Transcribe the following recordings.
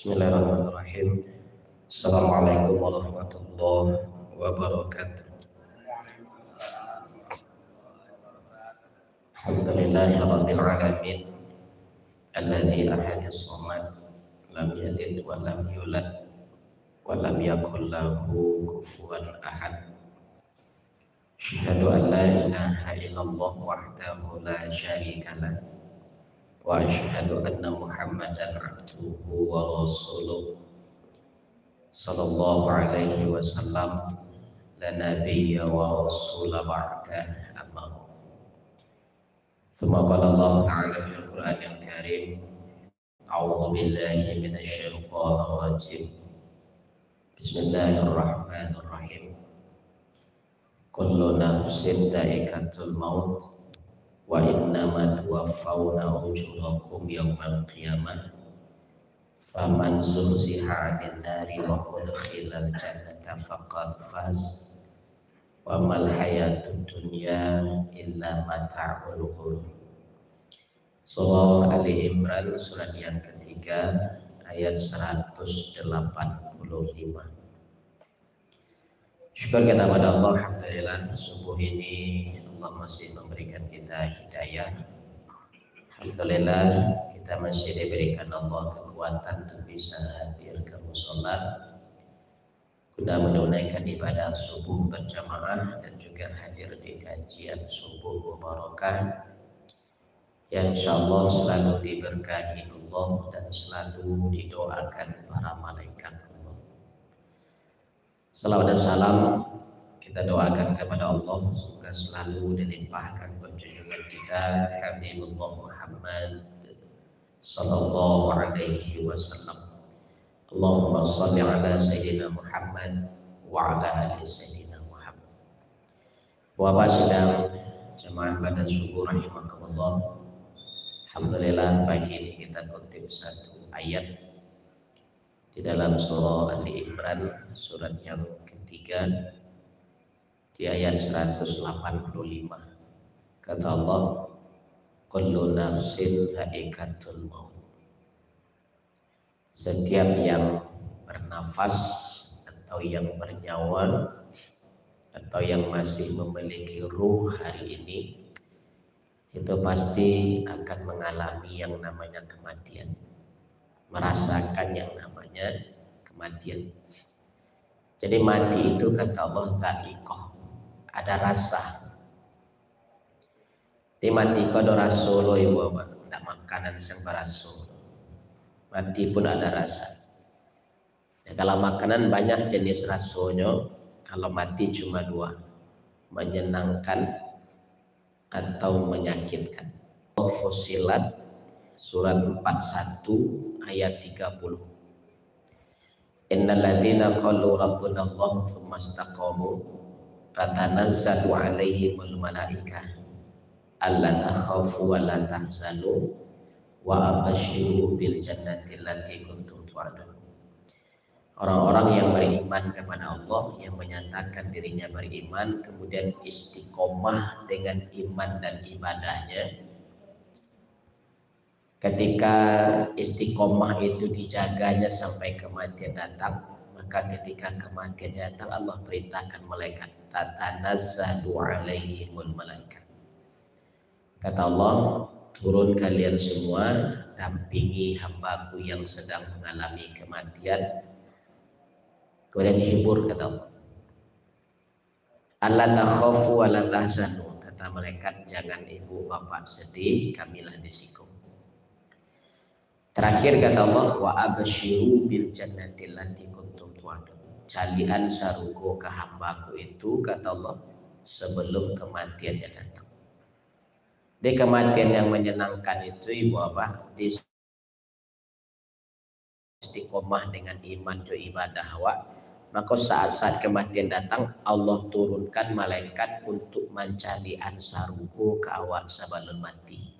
Bismillahirrahmanirrahim. Assalamualaikum warahmatullahi wabarakatuh. Alhamdulillahirabbil alamin. Alladzi ahadis samad lam yalid wa lam yulad wa lam yakul lahu kufuwan ahad. Asyhadu an la ilaha illallah wahdahu la syarika lah. Wa asyhadu anna Muhammadan abduhu wa rasuluh sallallahu alaihi wasallam la nabiyya wa rasula ba'da amma. Thumma qala Allah ta'ala fil Qur'anil Karim a'udzu billahi minasy syaithanir rajim. Bismillahirrahmanirrahim. Kullu nafsin dha'iqatul maut wa innama tuwaffawna ujurakum yawmal qiyamah faman zuhziha 'anil nari wa udkhilal jannata faqad faz wa mal hayatud dunya illa mata'ul ghurur. Surah Ali Imran surat yang ketiga ayat 185. Syukur kita pada Allah, alhamdulillah subuh ini Allah masih memberikan kita hidayah. Alhamdulillah kita masih diberikan Allah kekuatan untuk bisa hadir ke mushola guna menunaikan ibadah subuh berjamaah dan juga hadir di kajian subuh mubarakah yang insyaallah selalu diberkahi Allah dan selalu didoakan para malaikat Allah. Salawat dan salam kita doakan kepada Allah semoga selalu dilimpahkan junjungan kita Habibullah Muhammad sallallahu alaihi wasallam. Allahumma shalli ala sayyidina Muhammad wa ala ali sayyidina Muhammad. Bapak sidang jemaah pada subuh rahimakumullah. Alhamdulillah pagi ini kita kutip satu ayat di dalam surah Ali Imran surat yang ketiga di ayat 185. Kata Allah, kullu nafsin dha'iqatul maut. Setiap yang bernafas atau yang bernyawa atau yang masih memiliki ruh hari ini itu pasti akan mengalami yang namanya kematian, merasakan yang namanya kematian. Jadi mati itu kata Allah dha'iqah, ada rasa. Di mati ko ada rasa lo ibu bapak, tidak makanan yang berasa. Mati pun ada rasa. Ya, kalau makanan banyak jenis rasanya, kalau mati cuma dua, menyenangkan atau menyakitkan. Fussilat surat 41 ayat 30. Innal ladzina qalu rabbuna Allah tsumma istaqamu tatanazzalu 'alaihimul malaikah alla takhafu wa la tahzanu wa abashiru bil jannati allati kuntum tu'adun. Orang-orang yang beriman kepada Allah, yang menyatakan dirinya beriman, kemudian istiqomah dengan iman dan ibadahnya. Ketika istiqomah itu dijaganya sampai kematian datang, maka ketika kematian datang Allah perintahkan malaikat tatanazzalu 'alaihimul malaikat. Kata Allah, turun kalian semua, dampingi hambaku yang sedang mengalami kematian. Kemudian dihibur kata Allah. Alla takhafu wa la tahzanu, kata malaikat, jangan ibu bapak sedih, kamilah disikung. Terakhir kata Allah, wa abashiru bil jannati allati kuntum tu'adun. Calian sarugo ke hambaku itu kata Allah sebelum kematiannya datang. Di kematian yang menyenangkan itu ibu bapak, di istiqomah dengan iman dan ibadah awak, maka saat-saat kematian datang Allah turunkan malaikat untuk mencari ansaruku ke awak sebelum mati.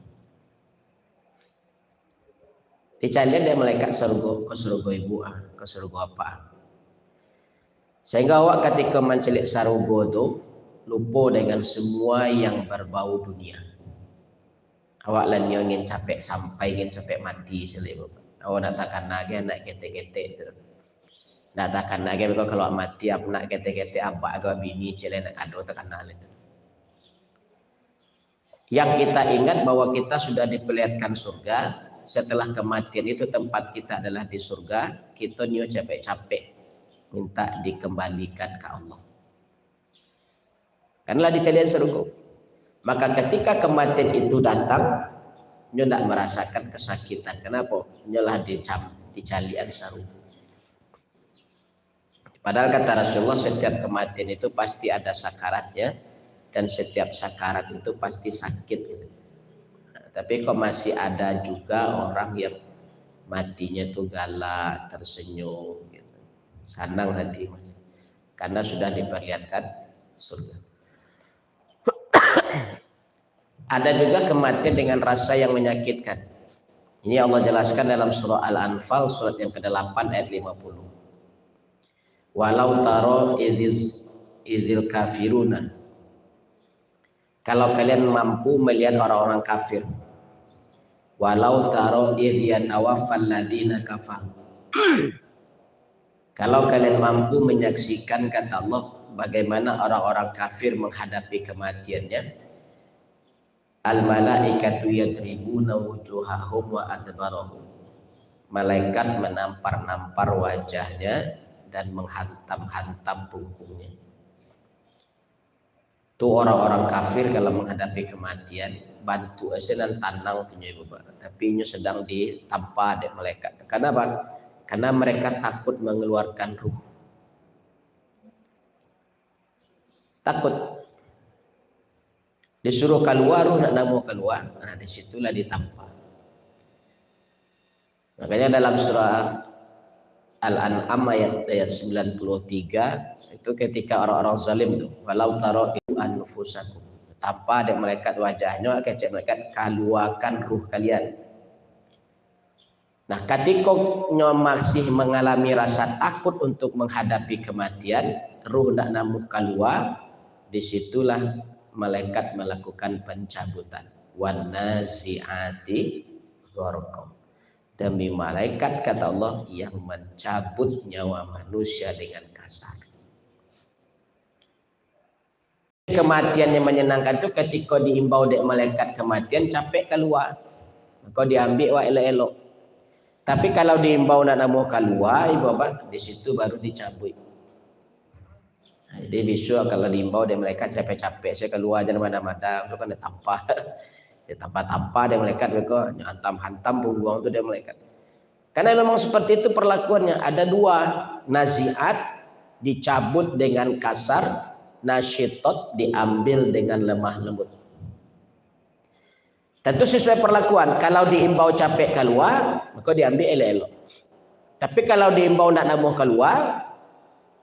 Dicarian dia malaikat surga, ke surga ibu, ke surga apa? Sehingga awak ketika mencelik surga itu lupa dengan semua yang berbau dunia. Awak lan ingin capek sampai ingin capek mati selip. Oh nak takkan lagi nak kete-kete itu. Nak takkan lagi kalau mati apa nak kete-kete apa agak bini cile nak kado takkan itu. Yang kita ingat bahwa kita sudah diperlihatkan surga, setelah kematian itu tempat kita adalah di surga, kita nyo capek-capek minta dikembalikan ke Allah. Karena di calian surga. Maka ketika kematian itu datang, nyo tidak merasakan kesakitan. Kenapa? Nyo lah di calian surga. Padahal kata Rasulullah setiap kematian itu pasti ada sakaratnya dan setiap sakarat itu pasti sakit gitu. Nah, tapi kok masih ada juga orang yang matinya tuh galak, tersenyum gitu. Senang hati karena sudah diperlihatkan surga. Ada juga kematian dengan rasa yang menyakitkan. Ini Allah jelaskan dalam surah Al-Anfal surat yang ke-8 ayat 50. Walau taro idil kafiruna. Kalau kalian mampu melihat orang-orang kafir. Walau taro idyan awafal ladina kafar. Kalau kalian mampu menyaksikan kata Allah bagaimana orang-orang kafir menghadapi kematiannya. Al malaikatu yadribuna wujuhahum wa adbarahum. Malaikat menampar-nampar wajahnya dan menghantam-hantam punggungnya. Itu orang-orang kafir kalau menghadapi kematian bantu aja dan tanang punya bapak. Tapi ini sedang ditampa oleh malaikat. Karena apa? Karena mereka takut mengeluarkan ruh. Takut. Disuruh keluar, nak mau keluar. Nah, disitulah ditampa. Makanya dalam surah Al-An'am ayat 93 itu ketika orang-orang zalim itu walau taro anfusakum. Tanpa ada malaikat wajahnya, kecek malaikat keluarkan ruh kalian. Nah, ketika masih mengalami rasa takut untuk menghadapi kematian, ruh nak namuh keluar, disitulah malaikat melakukan pencabutan. Wan nazi'ati gharqa. Demi malaikat kata Allah yang mencabut nyawa manusia dengan kasar. Kematian yang menyenangkan itu ketika diimbau dek malaikat kematian capek keluar, maka diambil wa elok-elok. Tapi kalau diimbau nak namu keluar, ibu bapak di situ baru dicabut. Jadi besok kalau diimbau dia malaikat capek-capek saya keluar jangan mana-mana itu kan ditampah. Ditampah-tampah dia malaikat mereka hantam-hantam punggung itu dia malaikat. Karena memang seperti itu perlakuannya. Ada dua, naziat dicabut dengan kasar, nasyitot diambil dengan lemah lembut. Tentu sesuai perlakuan. Kalau diimbau capek keluar, maka diambil elok-elok. Tapi kalau diimbau nak namuh keluar,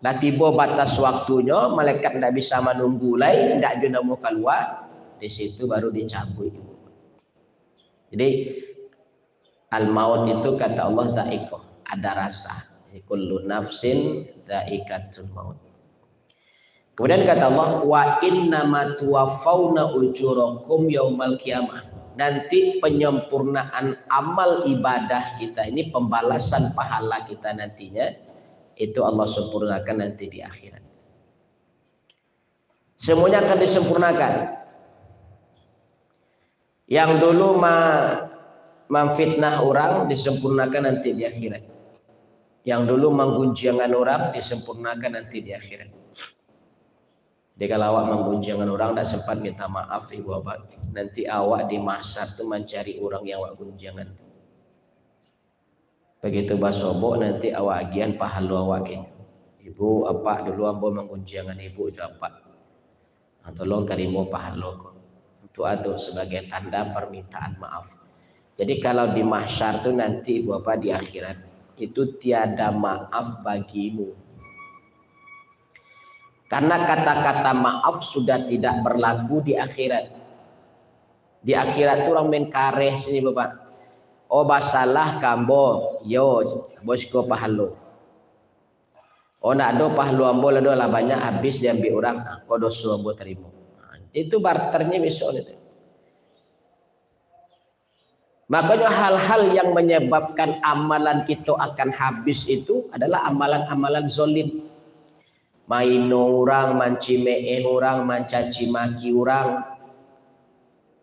dah tiba batas waktunya, malaikat tidak bisa menunggu lagi, tidak juga namuh keluar, di situ baru dicabut. Jadi al-maut itu kata Allah dha'iqah, ada rasa. Kullu nafsin dha'iqatul maut. Kemudian kata Allah wa innama tuwaffawna ujurakum yaumal qiyamah. Nanti penyempurnaan amal ibadah kita ini, pembalasan pahala kita nantinya itu Allah sempurnakan nanti di akhirat. Semuanya akan disempurnakan. Yang dulu memfitnah orang disempurnakan nanti di akhirat. Yang dulu menggunjingkan orang disempurnakan nanti di akhirat. Jadi kalau awak menggunjingkan orang tidak sempat minta maaf ibu bapak, nanti awak di mahsyar itu mencari orang yang awak gunjingkan. Begitu basobo nanti awak agian pahala awak kini. Ibu apa dulu ambo menggunjingkan ibu japat. Tolong karimu pahala ko. Itu ada sebagai tanda permintaan maaf. Jadi kalau di mahsyar itu nanti ibu bapak di akhirat itu tiada maaf bagimu. Karena kata-kata maaf sudah tidak berlaku di akhirat. Di akhirat itu orang main kareh sini bapak. Oh basalah kambo, yo bosko pahalo. Oh nak do pahalo ambo lado lah banyak habis diambil orang, kau dosu ambo terima. Itu barternya besok itu. Makanya hal-hal yang menyebabkan amalan kita akan habis itu adalah amalan-amalan zolim. Maino orang, mancimee orang, mancaci maki orang,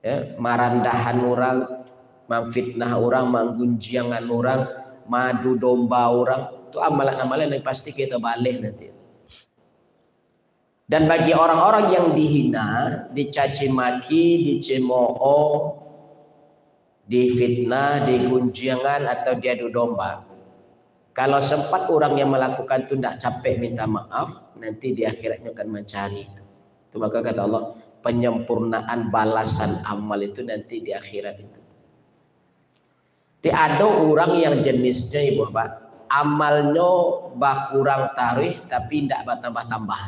ya, marandahan orang, memfitnah orang, menggunjiangan orang, madu domba orang. Itu amalan-amalan yang pasti kita balik nanti. Dan bagi orang-orang yang dihina, dicaci maki, dicemooh, difitnah, digunjingan atau diadu domba, kalau sempat orang yang melakukan itu tidak capek minta maaf, nanti di akhiratnya akan mencari itu. Maka kata Allah, penyempurnaan balasan amal itu nanti di akhirat itu. Di ada orang yang jenisnya ibu bapak, amalnya bakurang tarikh tapi tidak bertambah-tambah.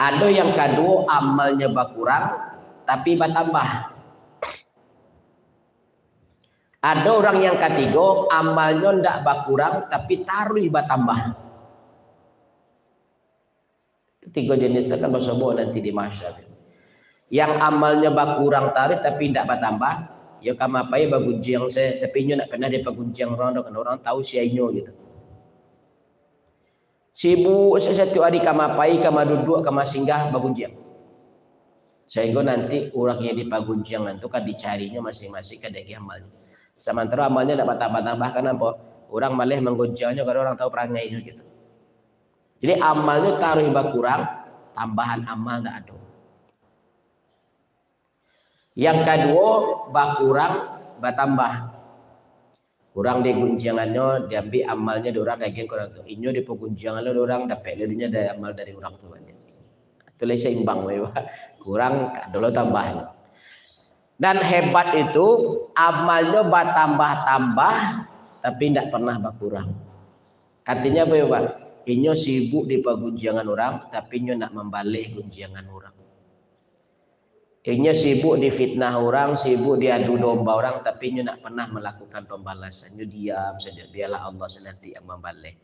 Ada yang kedua amalnya berkurang tapi bertambah. Ada orang yang ketiga amalnya tidak berkurang tapi tarikh bertambah. Tiga jenis itu kan bersobo nanti di masyarakat. Yang amalnya berkurang tarikh tapi tidak bertambah, ya kama apa ya bagunjiang saya tapi nyo nak pernah dia bagunjiang orang kan orang tahu siainyo gitu. Sibuk satu hari kama pai kama duduk kama singgah bagunjiang. Sehingga nanti orangnya di pagunjiangan itu kan dicarinya masing-masing kadang amalnya. Sementara amalnya tidak bertambah-tambah kenapa? Orang malah menggunjingnya kalau orang tahu perangainya gitu. Jadi amalnya taruh berkurang, tambahan amal tidak ada. Yang kedua berkurang, bertambah. Orang di gunjangannya diambil amalnya dari orang lagi orang tu. Inyo di pegunjangannya orang dapat lebihnya dari amal dari orang tu. Itu lah seimbang, kurang dulu tambahan. Dan hebat itu amalnya bertambah-tambah tapi tidak pernah berkurang. Artinya apa ya Pak? Inyo sibuk di pegunjangan orang tapi inyo nak membalik gunjangan orang. Inyo sibuk di fitnah orang, sibuk diadu domba orang tapi inyo nak pernah melakukan pembalasan. Inyo diam saja, biarlah Allah nanti yang membalik.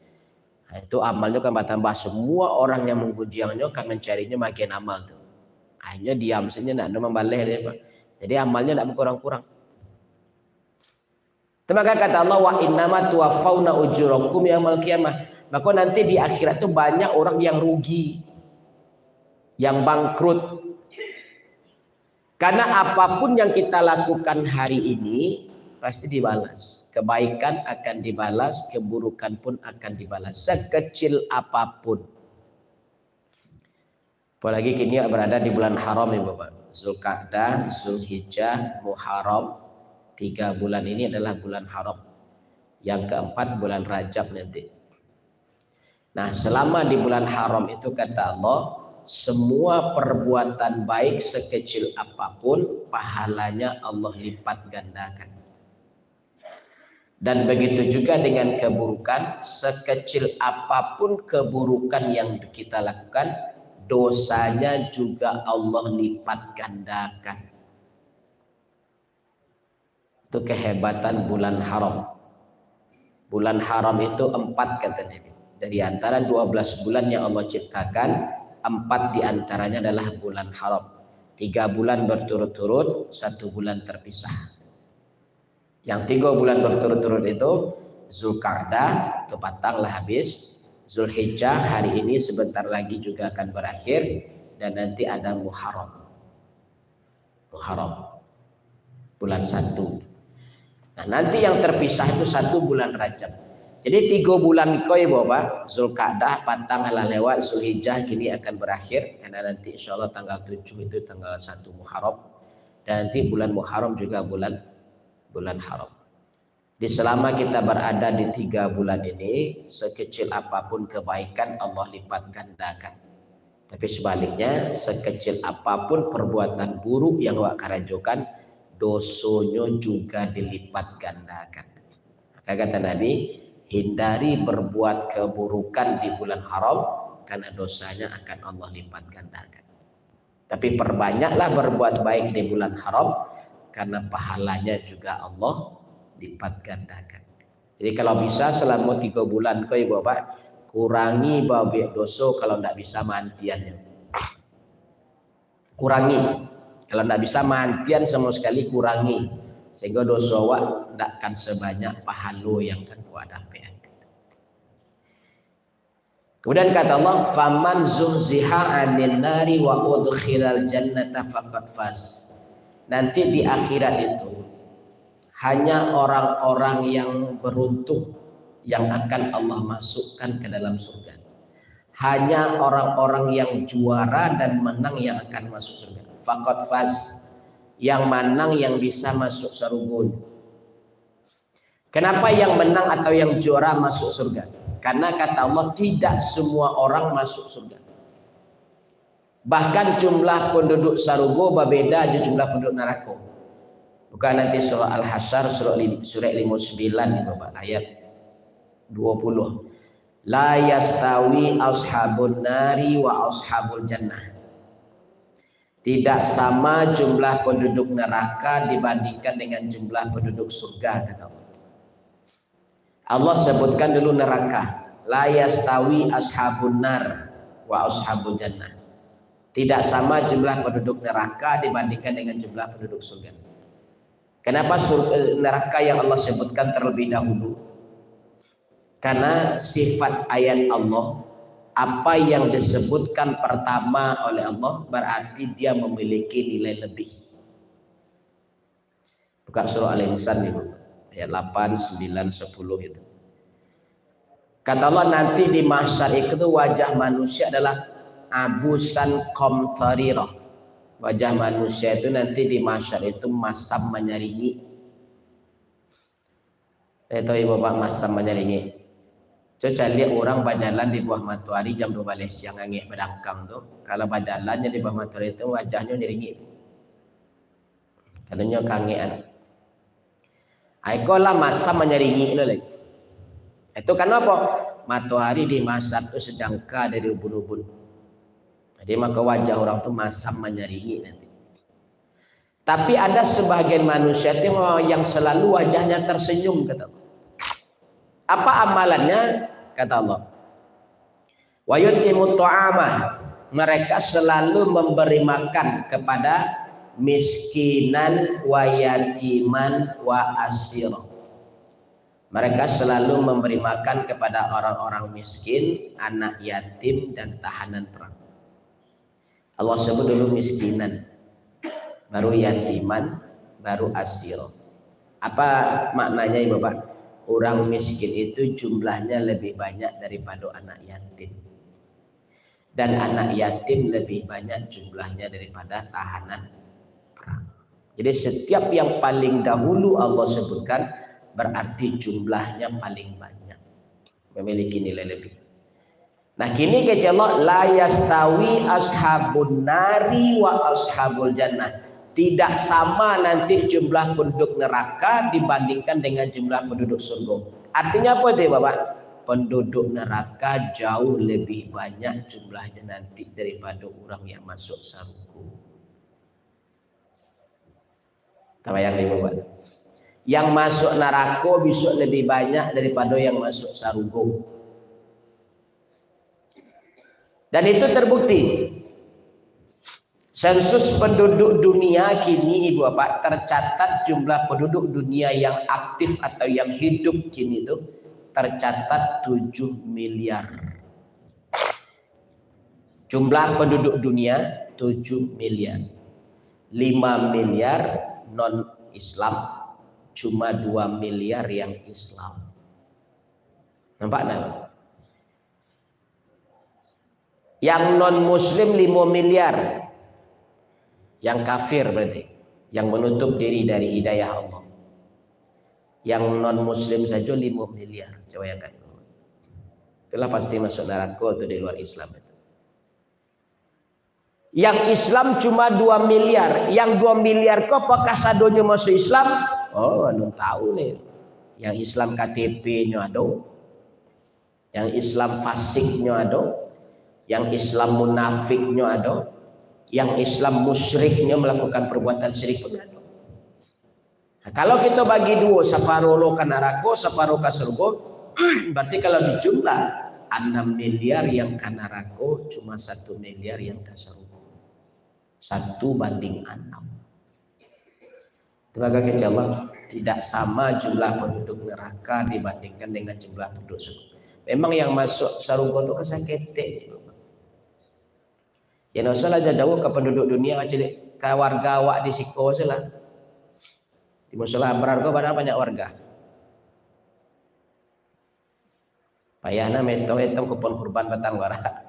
Nah, itu amalnya kan bertambah. Semua orang yang menggunjangnya akan mencarinya makin amal tuh. Inyo diam saja nak membalik dia Pak. Jadi amalnya tidak berkurang-kurang. Maka kata Allah wa innama tuwaffawna ujurakum yaumil qiyamah. Maka nanti di akhirat itu banyak orang yang rugi, yang bangkrut. Karena apapun yang kita lakukan hari ini pasti dibalas. Kebaikan akan dibalas, keburukan pun akan dibalas. Sekecil apapun. Apalagi kini berada di bulan haram ya Bapak. Zulqa'dah, Zulhijjah, Muharram. 3 bulan ini adalah bulan haram. Yang keempat bulan Rajab nanti. Nah selama di bulan haram itu kata Allah, semua perbuatan baik sekecil apapun pahalanya Allah lipat gandakan. Dan begitu juga dengan keburukan, sekecil apapun keburukan yang kita lakukan, dosanya juga Allah lipat gandakan. Itu kehebatan bulan haram. Bulan haram itu 4 kata Nabi. Dari antara 12 bulan yang Allah ciptakan, 4 diantaranya adalah bulan haram. 3 bulan berturut-turut, 1 bulan terpisah. Yang 3 bulan berturut-turut itu Zulqa'dah, itu patanglah habis. Zulhijjah hari ini sebentar lagi juga akan berakhir. Dan nanti ada Muharram. Muharram. Bulan 1. Nah nanti yang terpisah itu 1 bulan Rajab. Jadi 3 bulan koi Bapak, Zulqa'dah pantang halah lewat, Zulhijjah kini akan berakhir. Karena nanti insya Allah tanggal 7 itu tanggal 1 Muharram. Dan nanti bulan Muharram juga bulan haram. Di selama kita berada di 3 bulan ini, sekecil apapun kebaikan Allah lipat gandakan. Tapi sebaliknya, sekecil apapun perbuatan buruk yang awak karajokan, dosonya juga dilipat gandakan. Maka kata Nabi, hindari berbuat keburukan di bulan haram karena dosanya akan Allah lipat gandakan. Tapi perbanyaklah berbuat baik di bulan haram karena pahalanya juga Allah lipat gandakan. Jadi kalau bisa selama 3 bulan kau Bapak kurangi babi dosa kalau tidak bisa mantiannya. Kurangi. Kalau tidak bisa mantian sama sekali kurangi, sehingga dosa awak tidak akan sebanyak pahala yang kan awak dapat. Kemudian kata Allah, faman zuhziha 'anil nari wa udkhilal jannata faqad faz. Nanti di akhirat itu hanya orang-orang yang beruntung yang akan Allah masukkan ke dalam surga. Hanya orang-orang yang juara dan menang yang akan masuk surga. Faqad faz, yang menang yang bisa masuk surga. Kenapa yang menang atau yang juara masuk surga? Karena kata Allah tidak semua orang masuk surga. Bahkan jumlah penduduk surga berbeda dengan jumlah penduduk neraka. Bukan nanti surah Al-Hasyr surah 59 nih Bapak, ayat 20. La yastawi ashabun nari wa ashabul jannah. Tidak sama jumlah penduduk neraka dibandingkan dengan jumlah penduduk surga, kata Allah. Allah sebutkan dulu neraka. La yastawi ashabun nar wa ashabul jannah. Tidak sama jumlah penduduk neraka dibandingkan dengan jumlah penduduk surga. Kenapa neraka yang Allah sebutkan terlebih dahulu? Karena sifat ayat Allah, apa yang disebutkan pertama oleh Allah berarti dia memiliki nilai lebih. Buka surah Al-Insan itu, ayat 8, 9, 10 itu. Kata Allah nanti di mahsyar itu wajah manusia adalah abusan qamtarirah. Wajah manusia itu nanti di mahsyar itu masam menyaringi. Itu ibu bapak masam menyaringi. Coba lihat orang berjalan di bawah matahari jam 12 siang angin berdangkang tuh. Kalau berjalannya di bawah matahari itu wajahnya nyaringi. Katanya kangean. Aikolah masam menyaringi itu lagi. Itu kenapa? Matahari di mahsyar itu sejangka dari ubun-ubun. Jadi maka wajah orang itu masam menyaringi nanti. Tapi ada sebagian manusia itu yang selalu wajahnya tersenyum, kata Allah. Apa amalannya? Kata Allah. Wa yutimut ta'amah. Mereka selalu memberi makan kepada miskinan wa yatiman wa asirah. Mereka selalu memberi makan kepada orang-orang miskin, anak yatim, dan tahanan perang. Allah sebut dulu miskinan, baru yatiman, baru asir. Apa maknanya ya Bapak? Orang miskin itu jumlahnya lebih banyak daripada anak yatim. Dan anak yatim lebih banyak jumlahnya daripada tahanan perang. Jadi setiap yang paling dahulu Allah sebutkan berarti jumlahnya paling banyak, memiliki nilai lebih. Nah kini kata Allah, la yastawi ashabun nari wa ashabul jannah. Tidak sama nanti jumlah penduduk neraka dibandingkan dengan jumlah penduduk surga. Artinya apa itu Bapak? Penduduk neraka jauh lebih banyak jumlahnya nanti daripada orang yang masuk surga. Tabayang nih Bapak. Yang masuk neraka bisa lebih banyak daripada yang masuk surga. Dan itu terbukti. Sensus penduduk dunia kini Ibu Bapak tercatat jumlah penduduk dunia yang aktif atau yang hidup kini itu tercatat 7 miliar. Jumlah penduduk dunia 7 miliar. 5 miliar non-Islam. Cuma 2 miliar yang Islam. Nampak tak? Yang non-Muslim 5 miliar. Yang kafir berarti. Yang menutup diri dari hidayah Allah. Yang non-Muslim saja 5 miliar. Coba yang kan. Itulah pasti masuk neraka atau di luar Islam itu. Yang Islam cuma 2 miliar. Yang 2 miliar kok apakah sadonya masuk Islam? Oh, belum tahu nih. Yang Islam KTP-nya ada. Yang Islam fasiknya ada. Yang Islam munafiknya ada. Yang Islam musyriknya melakukan perbuatan syirik pun ada. Nah, kalau kita bagi dua, separuh lo ke neraka, separuh ke surga, berarti kalau dijumlah 6 miliar yang ke neraka, cuma 1 miliar yang ke surga. 1:6. Tenaga kerja Allah tidak sama jumlah penduduk neraka dibandingkan dengan jumlah penduduk surga. Memang yang masuk surga itu kesakitan. Ya no salah jauh ke penduduk dunia ke warga awak di siko salah. Di musola berarti banyak warga. Payahna meto kupon kurban batang wara.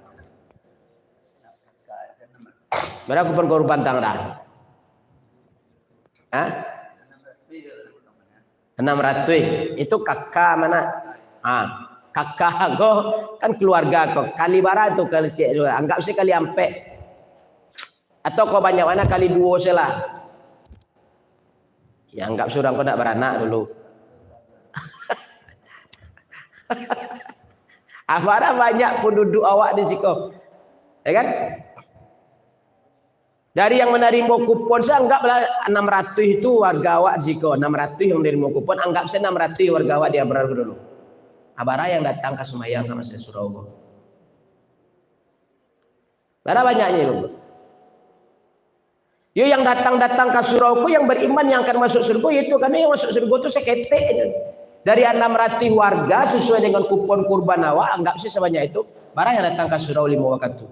Mana kupon kurban tang dah? Hah? 600 itu kakak mana? Kakak go kan keluarga kok kali bara tu kali anggap sih kali ampe atau kau banyak mana kali 2 salah. Ya anggap surang kau nak beranak dulu. Amara banyak penduduk awak di siko, ya kan? Dari yang menerima kupon saya anggaplah 600 itu warga awak di siko, 600 yang menerima kupon anggap saya 600 warga awak dia berada dulu. Abara yang datang ke Semayang sama saya Surabaya. Berapa banyaknya itu? Yo yang datang ke Surabaya yang beriman yang akan masuk surga itu karena yang masuk surga itu seketek. Dari 600 warga sesuai dengan kupon kurban awak anggap sih sebanyak itu. Barang yang datang ke Surabaya 5 waktu.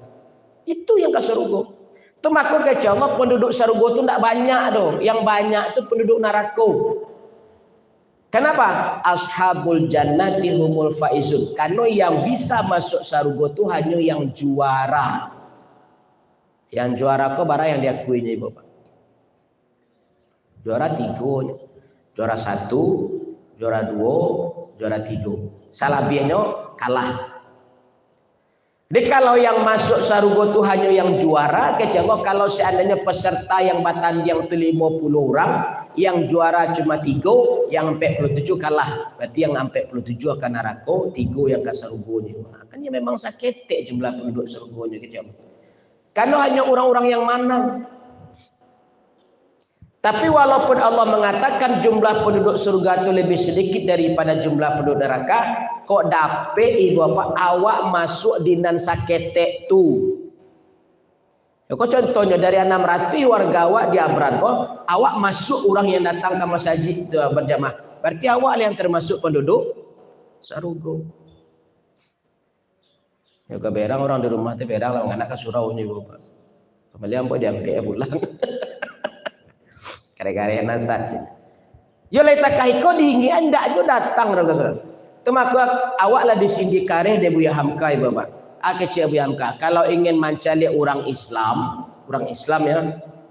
Itu yang ke surga. Itu maka kata Allah penduduk surga itu tidak banyak dong. Yang banyak itu penduduk neraka. Kenapa? Ashabul jannati humul faizun. Karena yang bisa masuk surga itu hanya yang juara. Yang juara itu barang yang diakuinya Bapak. Juara 3, juara 1, juara 2, juara 3. Salabihnya kalah. Jadi kalau yang masuk surga itu hanya yang juara, kecewa kalau seandainya peserta yang batanding itu 50 orang, yang juara cuma 3, yang 47 kalah. Berarti yang 47 akan neraka, 3 yang ke surganya. Makanya memang sakit jumlah penduduk surganya kecewa. Karena hanya orang-orang yang menang. Tapi walaupun Allah mengatakan jumlah penduduk surga itu lebih sedikit daripada jumlah penduduk neraka, kok dapat ibu apa awak masuk di nan sakete tu. Ya, kok contohnya dari 600 warga awak di Abran kok awak masuk orang yang datang ke masjid berjamaah. Berarti awak yang termasuk penduduk surga. Ya ke berang orang di rumah tu berang lah anak ke surau ni Bapak. Kembali ampo diambil pulang. Kare-kare nasat. Yo leta kahiko diinggi anda jo datang saudara. Temaka awaklah di sindi kare de Buya Hamka Bapak. Akece Buya Hamka kalau ingin mencari orang Islam ya,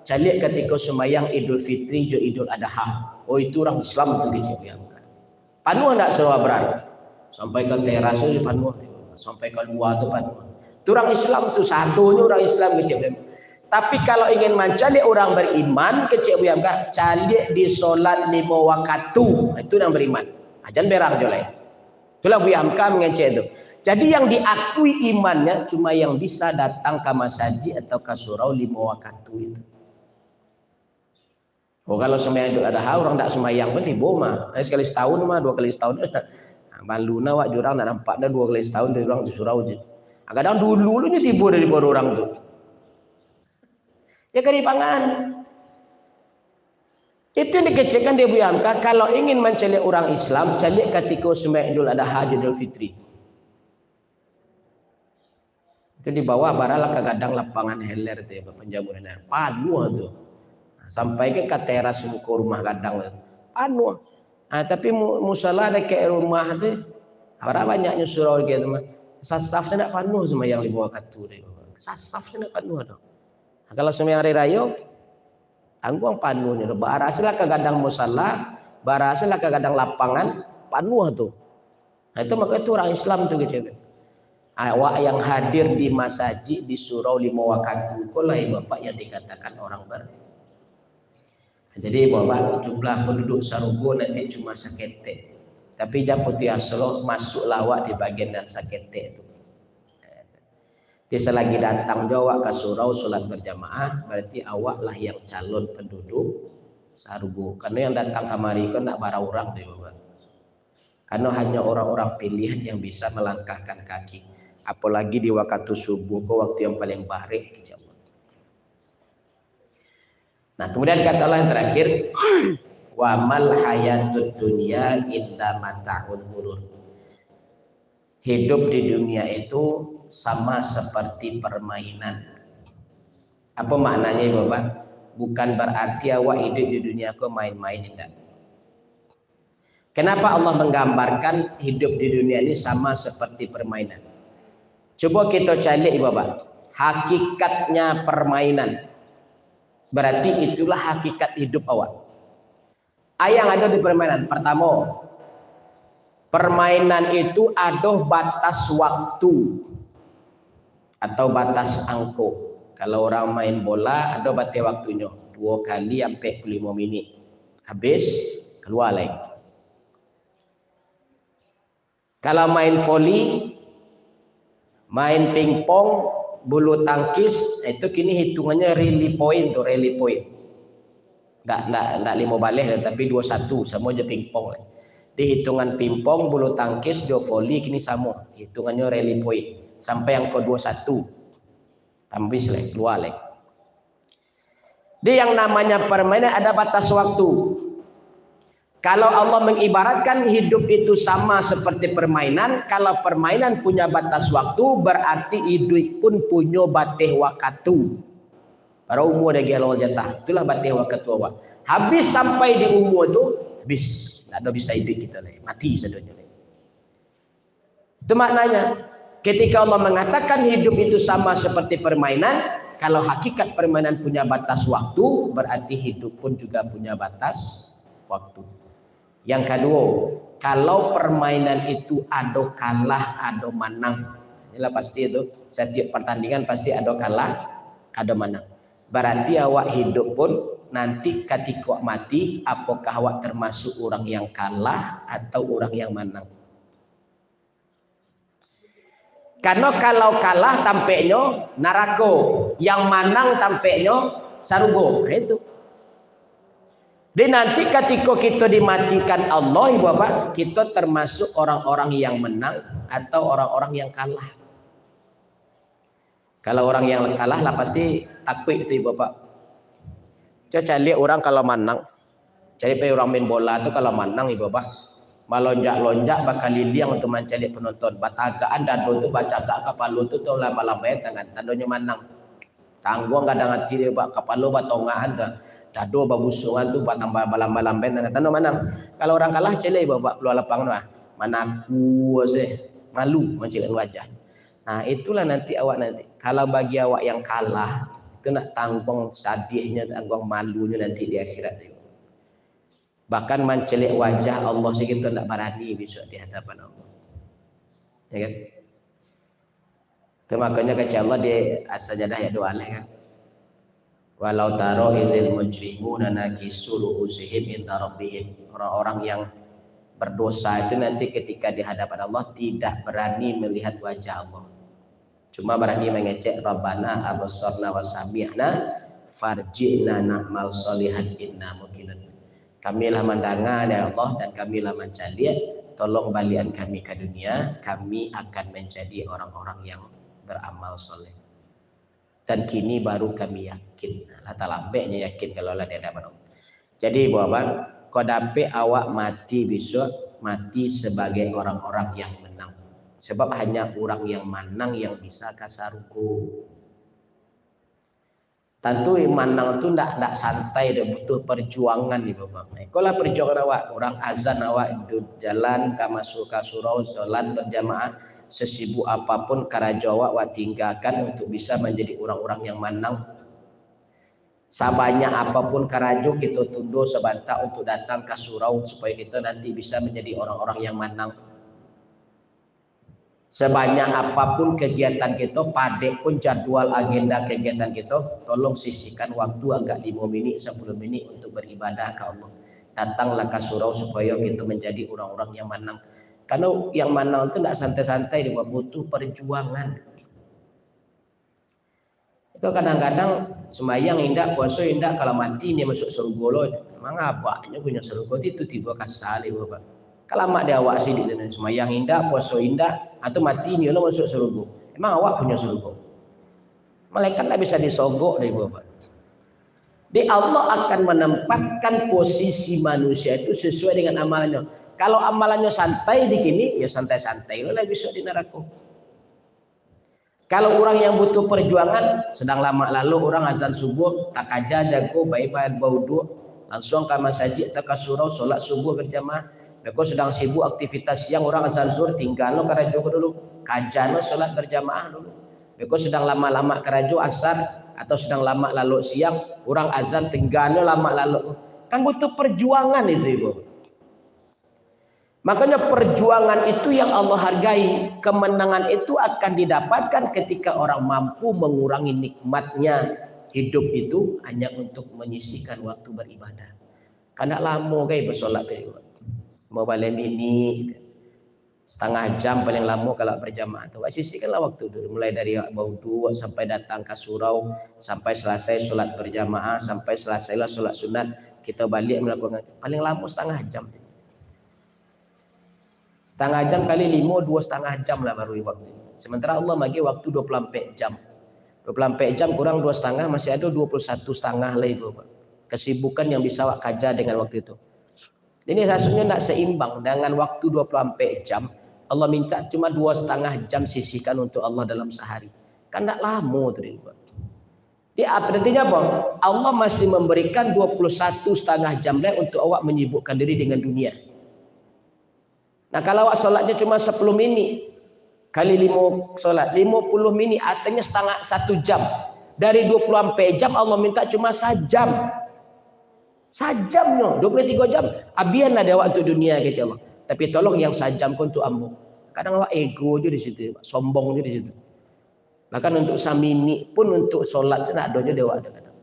cari ketika sembahyang Idul Fitri jo Idul Adha. Oh itu orang Islam tu kece Buya Hamka. Panu ndak sewa berat. Sampai ke teras tu panu. Sampai ke luar tu panu. Tu orang Islam tu satunya orang Islam kece Buya Hamka. Tapi kalau ingin mencari orang beriman, kecil Buya Hamka, cari di solat 5 waktu. Itu yang beriman. Jangan berang joleh. Itulah Buya Hamka mengecek itu. Jadi yang diakui imannya cuma yang bisa datang ke masjid atau ke surau 5 waktu itu. Oh kalau sembahyang Idul Adha orang tak sembahyang pun di boma. Sekali setahun mah 2 kali setahun. Baluna wak jurang nak nampaknya 2 kali setahun dari orang di surau je. Kadang dulu nya tiba dari bawah orang tu. Ya kari pangan. Itu yang dikecekkan dia Buya Hamka. Kalau ingin mencari orang Islam, cari ketika sembahyang Idul Adha Idul Fitri. Itu di bawah baralah kadang lapangan heler tu ya, penjamuran air. Panuh tu. Sampai ke teras muka rumah kadang tu. Panuh. Tapi musala dekat rumah tu, berapa banyaknya surau gitu mah. Sasafnya nak panuh sembahyang 5 waktu dia. Sasafnya nak panuh tu. Kalau sembahyang hari raya tanggung panuhnya. Baraslah ke gadang musala, baraslah ke gadang lapangan, panuh tu. Nah, itu maka itu orang Islam tu gitu. Awak yang hadir di masjid di surau 5 waktu itulah Bapak yang dikatakan orang beriman. Jadi Bapak jumlah penduduk surga nanti cuma sakete. Tapi jangan putih aslo masuklah awak di bagian dan sakete itu. Selagi datang jawab ke surau solat berjamaah berarti awaklah yang calon penduduk surga. Karena yang datang kemari kan tak bara orang deh Bapak. Karena hanya orang-orang pilihan yang bisa melangkahkan kaki. Apalagi di waktu subuh ke waktu yang paling barik. Nah, kemudian kata Allah yang terakhir, wa mal hayatud dunya illa mata'ul ghurur. Hidup di dunia itu sama seperti permainan. Apa maknanya Bapak? Bukan berarti awak hidup di dunia kau main-main, tidak. Kenapa Allah menggambarkan hidup di dunia ini sama seperti permainan? Coba kita cari Bapak, hakikatnya permainan. Berarti itulah hakikat hidup awak. Yang ada di permainan. Pertama, permainan itu ada batas waktu atau batas angko. Kalau orang main bola ada batas waktunya 2 kali sampai 45 menit. Habis keluar lagi. Kalau main voli, main pingpong, bulu tangkis, itu kini hitungannya rally point. Enggak 5 balik tapi 21 sama aja pingpong. Di hitungan pingpong, bulu tangkis, voli kini sama. Hitungannya rally point sampai yang ke-21. Habis lagi, keluar lagi. Di yang namanya permainan ada batas waktu. Kalau Allah mengibaratkan hidup itu sama seperti permainan, kalau permainan punya batas waktu, berarti hidup pun punya batas waktu. Para umur dah gelo jatah, itulah batas waktu awak. Habis sampai di umur itu, habis, tak ada bisa hidup kita lagi, mati sadonya. Itu maknanya, ketika Allah mengatakan hidup itu sama seperti permainan, kalau hakikat permainan punya batas waktu, berarti hidup pun juga punya batas waktu. Yang kedua, kalau permainan itu ada kalah, ada menang. Inilah pasti itu, setiap pertandingan pasti ada kalah, ada menang. Berarti awak hidup pun nanti ketika mati, apakah awak termasuk orang yang kalah atau orang yang menang? Karena kalau kalah tampaknya neraka, yang menang tampaknya surga. Nah, itu. Dan nanti ketika kita dimatikan Allah, Bapak, kita termasuk orang-orang yang menang atau orang-orang yang kalah. Kalau orang yang kalah lah pasti takut itu Bapak. Coba lihat orang kalau menang. Jadi orang main bola itu kalau menang Bapak, melonjak-lonjak bakal liliang untuk mencari penonton. Batagaan dado itu baca gak kapal itu tuh lama-lama tangan. Dadonya menang. Tangguh enggak dengan ciri Bapak kapal lo batongaan dah. Dado babusungan tu buat tambah balam-balam ben dengan mana. Kalau orang kalah celai Bapak keluar lapangan mah. Manaku sih malu mencilin wajah. Nah, itulah nanti awak nanti. Kalau bagi awak yang kalah, itu nak tanggung sadihnya, tanggung malunya nanti di akhirat itu. Bahkan mencelik wajah Allah segitu tak berani besok di hadapan Allah. Ya kan? Itu makanya kata Allah di as-sajadah ya doa kan. Walau taro idzil mujrimuna nakisu ru'usihim inda rabbihim. Orang-orang yang berdosa itu nanti ketika di hadapan Allah tidak berani melihat wajah Allah. Cuma berani mengecek Rabbana absarna wa sami'na farji'na na'mal sholihan inna muqinun. Kamilah mendengar ya Allah dan kamilah mencari, tolong balikan kami ke dunia, kami akan menjadi orang-orang yang beramal soleh. Dan kini baru kami yakin. Lah talambeknya yakin kalau lah dia dapat. Jadi Bapak, kodape awak mati besok, mati sebagai orang-orang yang menang. Sebab hanya orang yang menang yang bisa kasaruku. Tentu menang itu ndak santai, dia butuh perjuangan nih Bapak. Kalau perjuangan awak, orang azan awak jalan ke masuk ke surau, jalan berjamaah. Sesibuk apapun karaja awak tinggalkan untuk bisa menjadi orang-orang yang menang. Sabanyak apapun karajo kita tunduk sebentar untuk datang ke surau supaya kita nanti bisa menjadi orang-orang yang menang. Sebanyak apapun kegiatan kita, padek pun jadwal agenda kegiatan kita, tolong sisihkan waktu agak 5 menit 10 menit untuk beribadah ke Allah. Datanglah ke surau supaya kita menjadi orang-orang yang menang. Karena yang menang itu tidak santai-santai, dia butuh perjuangan. Itu kadang-kadang sembahyang indah, puasa indah, kalau mati dia masuk surga loh. Memang apanya punya surga itu tiba kasali Bapak. Kalau mak dia awak sidik dengan sembahyang indah, puasa indah, atau mati dia lo masuk surga. Emang awak punya surga. Malaikat tak bisa disogok dari Bapak. Di Allah akan menempatkan posisi manusia itu sesuai dengan amalannya. Kalau amalannya santai di kini, ya santai-santai lah besok di neraka. Kalau orang yang butuh perjuangan, sedang lama lalu orang azan subuh, tak aja jago, baik-baik baudu, langsung ke masjid, tak ke surau, sholat subuh berjamaah. Mereka sedang sibuk aktivitas siang, orang azan zuhur, tinggal lo kerajo dulu, kajan lo sholat berjamaah dulu. Mereka sedang lama-lama kerajo asar, atau sedang lama lalu siang, orang azan tinggal lo lama lalu. Kan butuh perjuangan itu ibu. Makanya perjuangan itu yang Allah hargai. Kemenangan itu akan didapatkan ketika orang mampu mengurangi nikmatnya hidup itu hanya untuk menyisihkan waktu beribadah. Karena lama kayak bersolat itu. Mau balik ini setengah jam paling lama kalau berjamaah itu. Sisihkanlah waktu dulu. Mulai dari wudu sampai datang ke surau, sampai selesai solat berjamaah, sampai selesailah solat sunat, kita balik melakukan paling lama setengah jam. Setengah jam kali 5, 2,5 jam lah baru waktu. Sementara Allah bagi waktu 24 jam. 24 jam kurang 2,5 masih ada 21,5 lah ibu. Kesibukan yang bisa awak kaja dengan waktu itu. Ini rasanya tidak seimbang dengan waktu 24 jam. Allah minta cuma 2,5 jam sisihkan untuk Allah dalam sehari. Kan tidak lama tuh ibu. Dia artinya apa? Allah masih memberikan 21,5 jam lah untuk awak menyibukkan diri dengan dunia. Nah kalau awak solatnya cuma 10 minit kali 5 solat 50 minit artinya setengah 1 jam. Dari 24 jam Allah minta cuma 1 jam. 1 jamnya 23 jam. Abianlah dia awak untuk dunia kata Allah. Tapi tolong yang 1 jam pun untuk ambo. Kadang awak ego je di situ, sombong je di situ. Bahkan untuk samini pun untuk solat sana ada je dia awak ada kadang.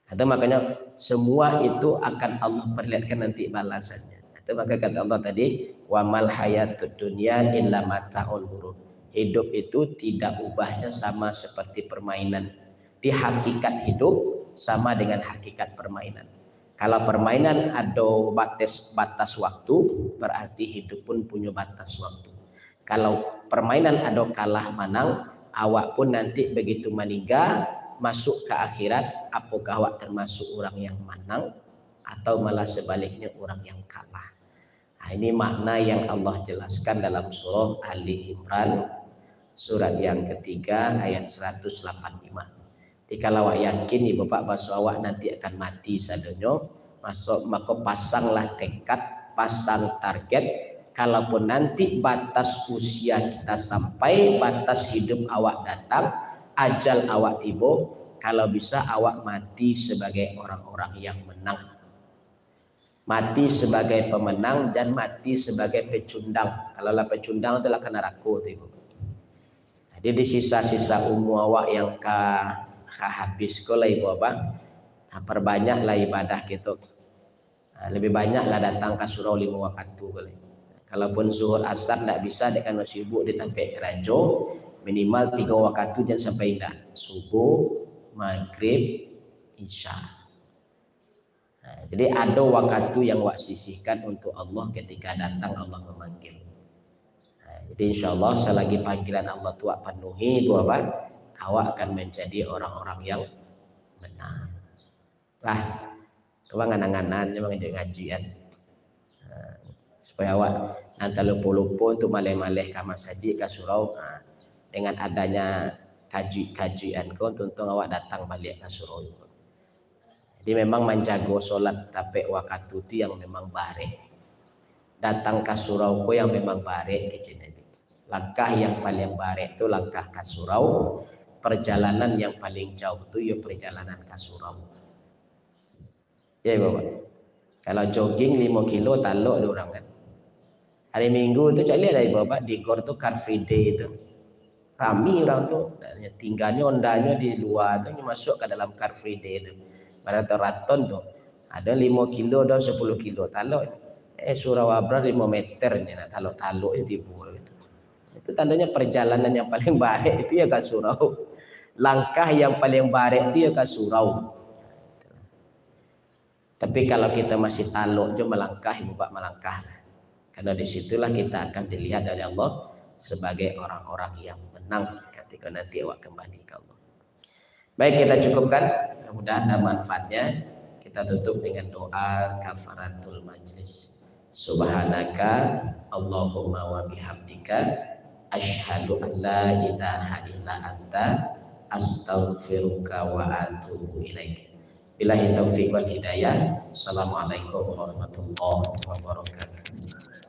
Atau makanya semua itu akan Allah perlihatkan nanti balasannya. Maka kata Allah tadi, wa mal hayatud dunya illa mata'ul ghurur. Hidup itu tidak ubahnya sama seperti permainan. Di hakikat hidup sama dengan hakikat permainan. Kalau permainan ada batas waktu, berarti hidup pun punya batas waktu. Kalau permainan ada kalah menang, awak pun nanti begitu meninggal masuk ke akhirat, apakah awak termasuk orang yang menang atau malah sebaliknya orang yang kalah. Nah, ini makna yang Allah jelaskan dalam surah Ali Imran surat yang ketiga ayat 185. Kalau awak yakin ibu bapak bahwa awak nanti akan mati sadonyo, maka pasanglah tekad, pasang target. Kalaupun nanti batas usia kita sampai, batas hidup awak datang, ajal awak tiba, kalau bisa awak mati sebagai orang-orang yang menang. Mati sebagai pemenang dan mati sebagai pecundang. Kalau lah pecundang itu lah kena neraka tu. Jadi di sisa-sisa umur awak yang habis ko lah ibu apa? Perbanyaklah ibadah gitu. Lebih banyaklah datang ke surau 5 waktu kali. Kalaupun zuhur asar tidak bisa dengan sibuk di tempat kerajo, minimal 3 waktu jangan sampai dah. Subuh, maghrib, isya. Jadi ada waktu yang awak sisihkan untuk Allah ketika datang Allah memanggil. Jadi insya Allah selagi panggilan Allah tu awak penuhi dua awak akan menjadi orang-orang yang benar. Lah, kau ngangan-ngangan cuma ngaji-ngajian. Supaya awak nanti lupa-lupa untuk malih-malih ke masjid ke surau. Dengan adanya kajian kau tentu awak datang balik ke surau. Jadi memang menjaga solat tapi waktu itu yang memang barek. Datang ke surau ko yang memang barek kecil. Langkah yang paling barek itu langkah ke surau. Perjalanan yang paling jauh itu ya perjalanan ke surau. Ya Bapak. Kalau jogging 5 kilo taluk ada orang kan. Hari Minggu itu cari ada Bapak di Gor itu Car Free Day itu. Rami orang tuh, tinggalnya ondanya di luar tuh masuk ke dalam Car Free Day itu. Maraton tuh ada 5 kilo dan 10 kilo taluk. Surau Abrar 5 meter ini nak taluk itu ibu. Itu tandanya perjalanan yang paling baik itu ya ke surau. Langkah yang paling baik itu ya ke surau. Tapi kalau kita masih taluk je melangkah ibu bak melangkah. Karena disitulah kita akan dilihat oleh Allah sebagai orang-orang yang menang ketika nanti awak kembali ke Allah. Baik, kita cukupkan. Mudah-mudahan ada manfaatnya. Kita tutup dengan doa kafaratul majlis. Subhanaka Allahumma wa bihamdika asyhadu an la ilaha illa anta astaghfiruka wa atubu ilaik. Billahi taufiq wal hidayah. Assalamualaikum warahmatullahi wabarakatuh.